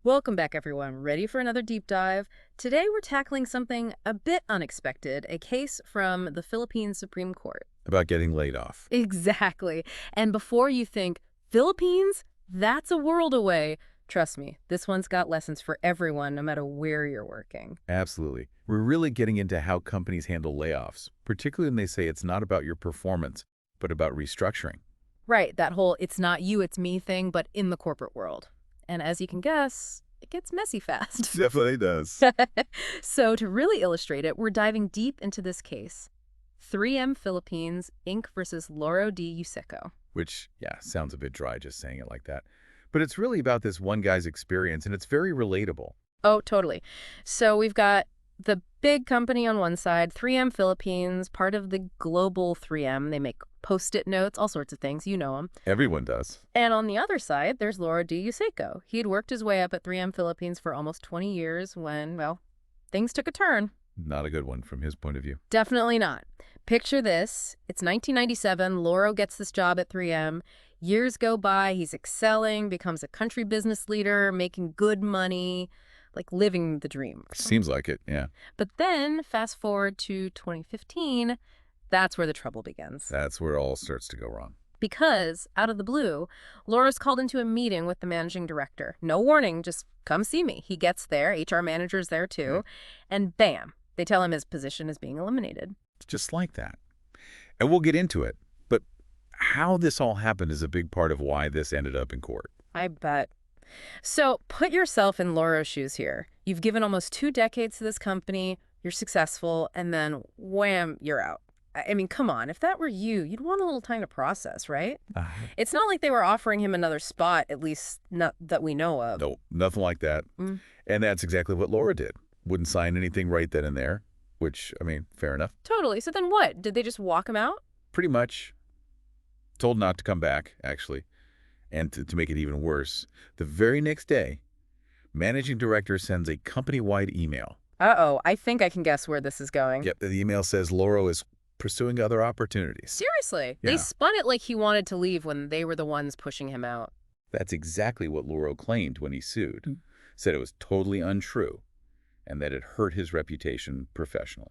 Welcome back, everyone. Ready for another deep dive? Today we're tackling something a bit unexpected, a case from the Philippine Supreme Court. About getting laid off. Exactly. And before you think, Philippines? That's a world away. Trust me, this one's got lessons for everyone, no matter where you're working. Absolutely. We're really getting into how companies handle layoffs, particularly when they say it's not about your performance, but about restructuring. Right, that whole it's not you, it's me thing, but in the corporate world. And as you can guess, it gets messy fast. Definitely does. So to really illustrate it, we're diving deep into this case. 3M Philippines, Inc. versus Lauro D. Yuseco. Which, yeah, sounds a bit dry just saying it like that. But it's really about this one guy's experience, and it's very relatable. Oh, totally. So we've got the big company on one side, 3M Philippines, part of the global 3M. They make Post-it notes, all sorts of things. You know them. Everyone does. And on the other side, there's Lauro D. Yuseco. He'd worked his way up at 3M Philippines for almost 20 years when, well, things took a turn. Not a good one from his point of view. Definitely not. Picture this. It's 1997. Lauro gets this job at 3M. Years go by. He's excelling, becomes a country business leader, making good money, like living the dream. Seems like it, yeah. But then, fast forward to 2015, that's where the trouble begins. That's where it all starts to go wrong. Because, out of the blue, Laura's called into a meeting with the managing director. No warning, just come see me. He gets there, HR manager's there too, and bam, they tell him his position is being eliminated. Just like that. And we'll get into it. But how this all happened is a big part of why this ended up in court. I bet. So put yourself in Laura's shoes here. You've given almost 2 decades to this company, you're successful, and then wham, you're out. I mean, come on. If that were you, you'd want a little time to process, right? It's not like they were offering him another spot, at least not that we know of. No, nothing like that. Mm. And that's exactly what Laura did. Wouldn't sign anything right then and there, which, I mean, fair enough. Totally. So then what? Did they just walk him out? Pretty much. Told not to come back, actually. And to make it even worse, the very next day, managing director sends a company-wide email. Uh-oh. I think I can guess where this is going. Yep, the email says Lauro is pursuing other opportunities. Seriously? Yeah. They spun it like he wanted to leave when they were the ones pushing him out. That's exactly what Lauro claimed when he sued. Said it was totally untrue and that it hurt his reputation professionally.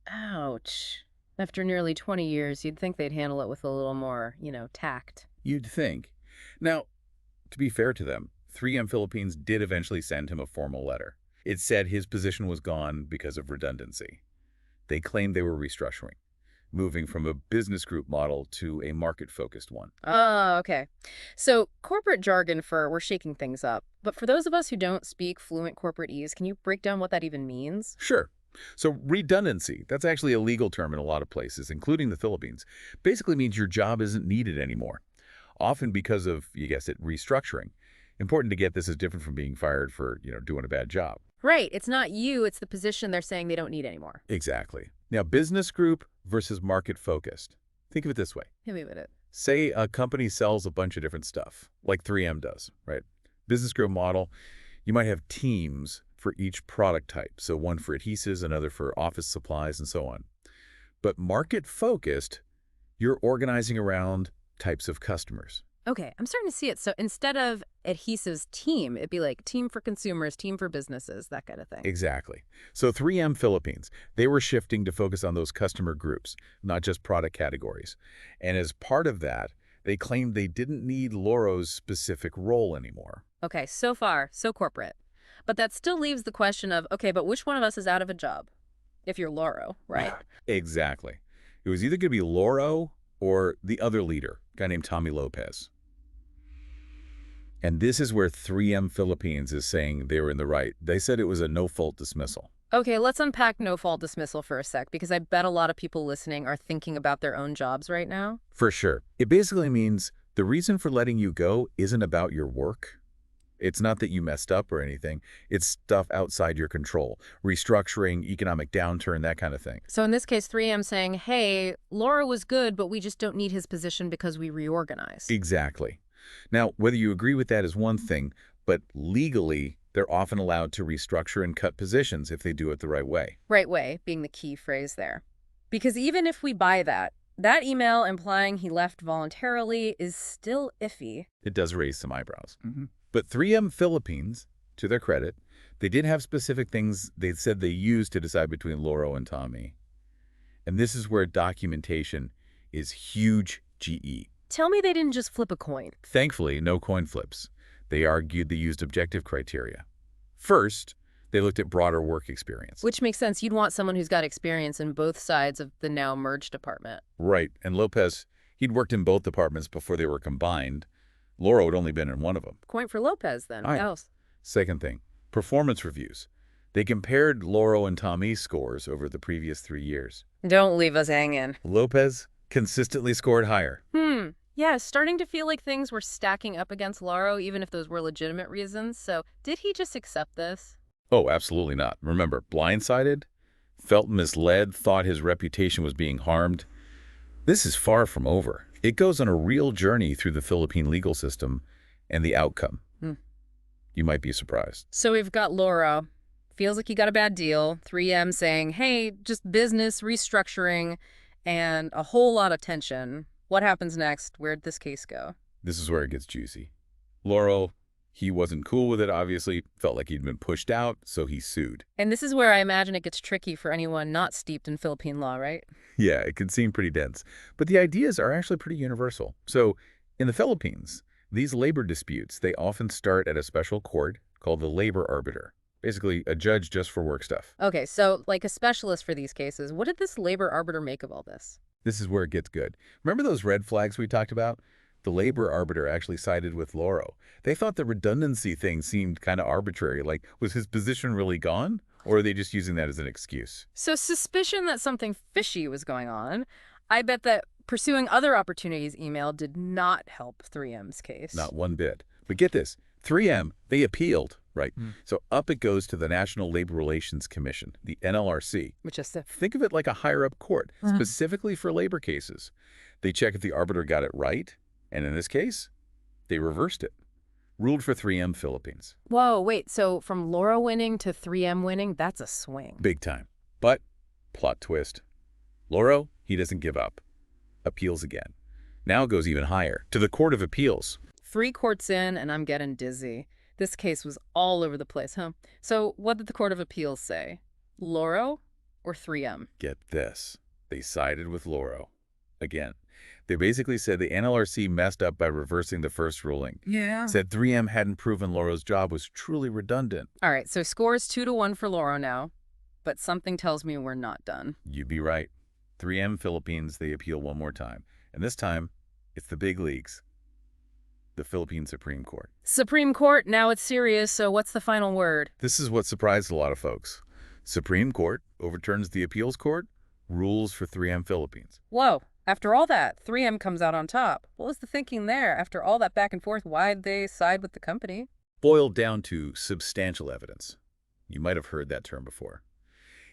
Ouch. After nearly 20 years, you'd think they'd handle it with a little more, tact. You'd think. Now, to be fair to them, 3M Philippines did eventually send him a formal letter. It said his position was gone because of redundancy. They claimed they were restructuring, moving from a business group model to a market-focused one. Oh, okay. So corporate jargon for we're shaking things up. But for those of us who don't speak fluent corporatese, can you break down what that even means? Sure. So redundancy, that's actually a legal term in a lot of places, including the Philippines, basically means your job isn't needed anymore, often because of, you guessed it, restructuring. Important to get this is different from being fired for, doing a bad job. Right. It's not you. It's the position they're saying they don't need anymore. Exactly. Now, business group versus market-focused. Think of it this way. Hit me with it. Say a company sells a bunch of different stuff, like 3M does, right? Business group model, you might have teams for each product type. So one for adhesives, another for office supplies, and so on. But market-focused, you're organizing around types of customers. Okay, I'm starting to see it. So instead of adhesives team, it'd be like team for consumers, team for businesses, that kind of thing. Exactly. So 3M Philippines, they were shifting to focus on those customer groups, not just product categories. And as part of that, they claimed they didn't need Lauro's specific role anymore. Okay, so far, so corporate. But that still leaves the question of, okay, but which one of us is out of a job? If you're Lauro, right? Exactly. It was either going to be Lauro or the other leader, a guy named Tommy Lopez. And this is where 3M Philippines is saying they were in the right. They said it was a no-fault dismissal. Okay, let's unpack no-fault dismissal for a sec, because I bet a lot of people listening are thinking about their own jobs right now. For sure. It basically means the reason for letting you go isn't about your work. It's not that you messed up or anything. It's stuff outside your control. Restructuring, economic downturn, that kind of thing. So in this case, 3M saying, hey, Lauro was good, but we just don't need his position because we reorganized. Exactly. Now, whether you agree with that is one thing, but legally, they're often allowed to restructure and cut positions if they do it the right way. Right way being the key phrase there. Because even if we buy that, that email implying he left voluntarily is still iffy. It does raise some eyebrows. But 3M Philippines, to their credit, they did have specific things they said they used to decide between Lauro and Tommy. And this is where documentation is huge GE. Tell me they didn't just flip a coin. Thankfully, no coin flips. They argued they used objective criteria. First, they looked at broader work experience. Which makes sense. You'd want someone who's got experience in both sides of the now merged department. Right. And Lopez, he'd worked in both departments before they were combined. Lauro had only been in one of them. Point for Lopez, then. What else? Second thing, performance reviews. They compared Lauro and Tommy's scores over the previous 3 years. Don't leave us hanging. Lopez consistently scored higher. Yeah, starting to feel like things were stacking up against Lauro, even if those were legitimate reasons. So did he just accept this? Oh, absolutely not. Remember, blindsided, felt misled, thought his reputation was being harmed. This is far from over. It goes on a real journey through the Philippine legal system and the outcome. You might be surprised. So we've got Lauro. Feels like he got a bad deal. 3M saying, hey, just business, restructuring, and a whole lot of tension. What happens next? Where'd this case go? This is where it gets juicy. Lauro, he wasn't cool with it, obviously. Felt like he'd been pushed out, so he sued. And this is where I imagine it gets tricky for anyone not steeped in Philippine law, right? Yeah, it can seem pretty dense. But the ideas are actually pretty universal. So, in the Philippines, these labor disputes, they often start at a special court called the labor arbiter. Basically, a judge just for work stuff. Okay, so like a specialist for these cases, what did this labor arbiter make of all this? This is where it gets good. Remember those red flags we talked about? The labor arbiter actually sided with Lauro. They thought the redundancy thing seemed kind of arbitrary. Like, was his position really gone? Or are they just using that as an excuse? So suspicion that something fishy was going on. I bet that pursuing other opportunities email did not help 3M's case. Not one bit. But get this, 3M, they appealed, right? So up it goes to the National Labor Relations Commission, the NLRC. Which is the... Think of it like a higher-up court, specifically for labor cases. They check if the arbiter got it right, and in this case, they reversed it. Ruled for 3M Philippines. Whoa, wait, so from Lauro winning to 3M winning, that's a swing. Big time. But, plot twist, Lauro, he doesn't give up. Appeals again. Now goes even higher, to the Court of Appeals. 3 courts in, and I'm getting dizzy. This case was all over the place, huh? So what did the Court of Appeals say? Lauro or 3M? Get this. They sided with Lauro. Again. They basically said the NLRC messed up by reversing the first ruling. Yeah. Said 3M hadn't proven Lauro's job was truly redundant. All right, so scores 2-1 for Lauro now, but something tells me we're not done. You'd be right. 3M Philippines, they appeal one more time. And this time, it's the big leagues. The Philippine Supreme Court. Supreme Court, now it's serious, so what's the final word? This is what surprised a lot of folks. Supreme Court overturns the appeals court, rules for 3M Philippines. Whoa. After all that, 3M comes out on top. What was the thinking there? After all that back and forth, why'd they side with the company? Boiled down to substantial evidence. You might have heard that term before.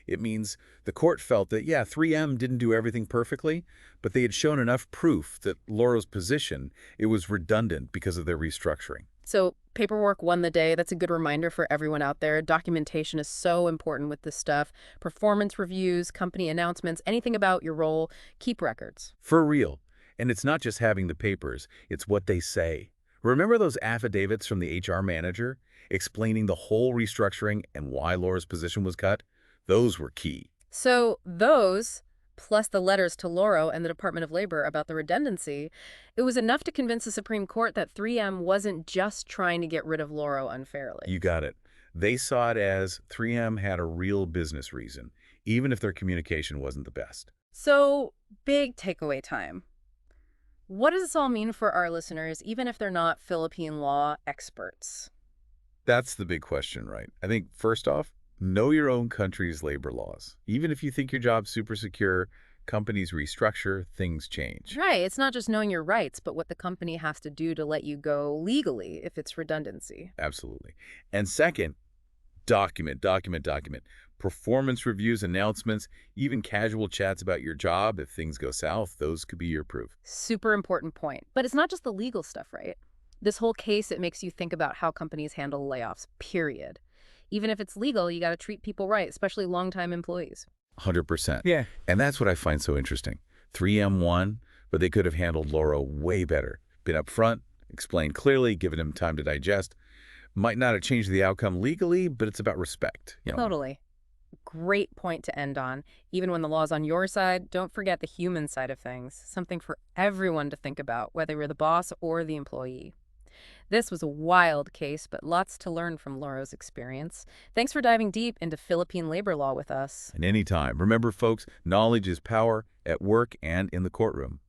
It means the court felt that, yeah, 3M didn't do everything perfectly, but they had shown enough proof that Lauro's position, it was redundant because of their restructuring. So paperwork won the day. That's a good reminder for everyone out there. Documentation is so important with this stuff. Performance reviews, company announcements, anything about your role, keep records. For real. And it's not just having the papers, it's what they say. Remember those affidavits from the HR manager explaining the whole restructuring and why Laura's position was cut? Those were key. So those, plus the letters to Lauro and the Department of Labor about the redundancy, it was enough to convince the Supreme Court that 3M wasn't just trying to get rid of Lauro unfairly. You got it. They saw it as 3M had a real business reason, even if their communication wasn't the best. So, big takeaway time. What does this all mean for our listeners, even if they're not Philippine law experts? That's the big question, right? I think, first off, know your own country's labor laws. Even if you think your job's super secure, companies restructure, things change. Right. It's not just knowing your rights, but what the company has to do to let you go legally if it's redundancy. Absolutely. And second, document. Performance reviews, announcements, even casual chats about your job. If things go south, those could be your proof. Super important point. But it's not just the legal stuff, right? This whole case, it makes you think about how companies handle layoffs, period. Even if it's legal, you got to treat people right, especially longtime employees. 100%. Yeah. And that's what I find so interesting. 3M won, but they could have handled Lauro way better. Been upfront, explained clearly, given him time to digest. Might not have changed the outcome legally, but it's about respect. Totally. Great point to end on. Even when the law's on your side, don't forget the human side of things. Something for everyone to think about, whether you're the boss or the employee. This was a wild case, but lots to learn from Lauro's experience. Thanks for diving deep into Philippine labor law with us. And anytime. Remember, folks, knowledge is power at work and in the courtroom.